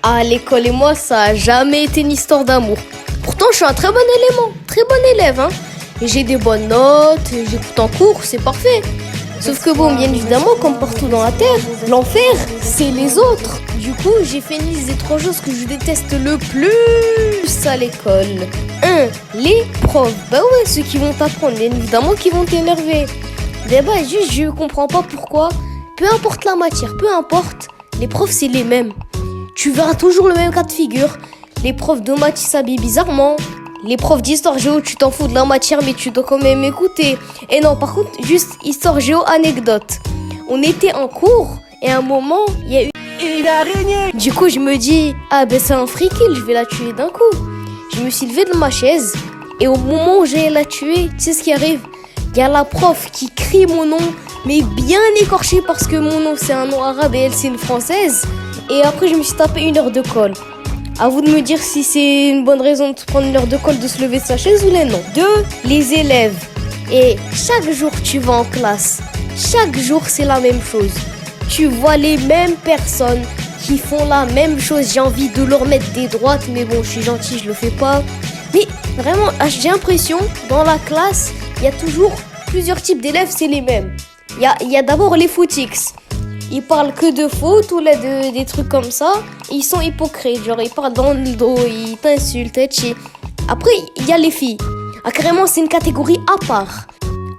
À l'école et moi, ça a jamais été une histoire d'amour. Pourtant, je suis un très bon élève, hein. Et j'ai des bonnes notes, j'écoute en cours, c'est parfait. Sauf que bon, bien évidemment, comme partout dans la Terre, l'enfer, c'est les autres. Du coup, j'ai fait une liste des 3 choses que je déteste le plus à l'école. 1. Les profs. Bah ouais, ceux qui vont t'apprendre, bien évidemment, qui vont t'énerver. Mais bah, juste, je comprends pas pourquoi. Peu importe la matière, peu importe, les profs, c'est les mêmes. Tu verras toujours le même cas de figure. Les profs de maths, ils s'habillent bizarrement. Les profs d'histoire géo, tu t'en fous de la matière, mais tu dois quand même écouter. Et non, par contre, juste histoire géo, anecdote. On était en cours, et à un moment, il y a eu une araignée. Du coup, je me dis, ah ben c'est un free kill, je vais la tuer d'un coup. Je me suis levée de ma chaise, et au moment où j'allais la tuer, tu sais ce qui arrive? Il y a la prof qui crie mon nom, mais bien écorché parce que mon nom c'est un nom arabe et elle c'est une française. Et après, je me suis tapé 1 heure de colle. À vous de me dire si c'est une bonne raison de prendre 1 heure de colle, de se lever de sa chaise ou non. 2. Les élèves. Et chaque jour, tu vas en classe. Chaque jour, c'est la même chose. Tu vois les mêmes personnes qui font la même chose. J'ai envie de leur mettre des droites, mais bon, je suis gentil, je le fais pas. Mais vraiment, j'ai l'impression, dans la classe, il y a toujours plusieurs types d'élèves, c'est les mêmes. Il y a d'abord les footix. Ils parlent que de foot ou des trucs comme ça. Ils sont hypocrites, genre ils parlent dans le dos, ils t'insultent, etc. Après, il y a les filles. Ah, carrément, c'est une catégorie à part.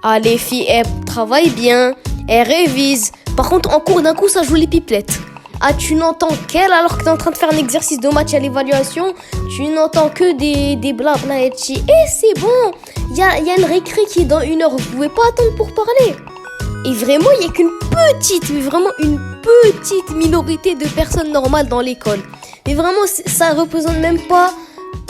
Ah, les filles, elles travaillent bien, elles révisent. Par contre, en cours, d'un coup, ça joue les pipelettes. Ah, tu n'entends qu'elle alors que t'es en train de faire un exercice de maths à l'évaluation. Tu n'entends que des blabla, etc. Et c'est bon, il y a une récré qui est dans 1 heure. Vous pouvez pas attendre pour parler. Et vraiment, il n'y a qu'une petite minorité de personnes normales dans l'école. Mais vraiment, ça représente même pas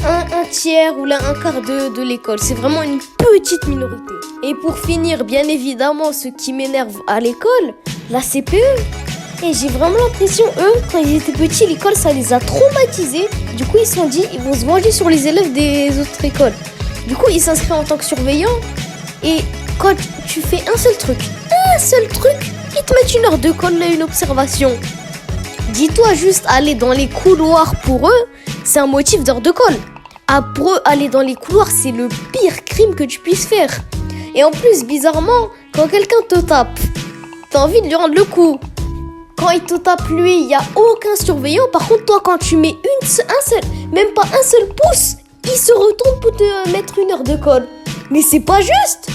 un tiers ou là, un quart de l'école. C'est vraiment une petite minorité. Et pour finir, bien évidemment, ce qui m'énerve à l'école, la CPE. Et j'ai vraiment l'impression, eux, quand ils étaient petits, l'école, ça les a traumatisés. Du coup, ils se sont dit, ils vont se venger sur les élèves des autres écoles. Du coup, ils s'inscrivent en tant que surveillants. Et quand tu fais un seul truc, ils te mettent 1 heure de colle, là, une observation. Dis-toi juste, aller dans les couloirs pour eux, c'est un motif d'heure de colle. Ah, pour eux, aller dans les couloirs, c'est le pire crime que tu puisses faire. Et en plus, bizarrement, quand quelqu'un te tape, t'as envie de lui rendre le coup. Quand il te tape lui, il n'y a aucun surveillant. Par contre, toi, quand tu mets même pas un seul pouce, il se retourne pour te mettre 1 heure de colle. Mais c'est pas juste.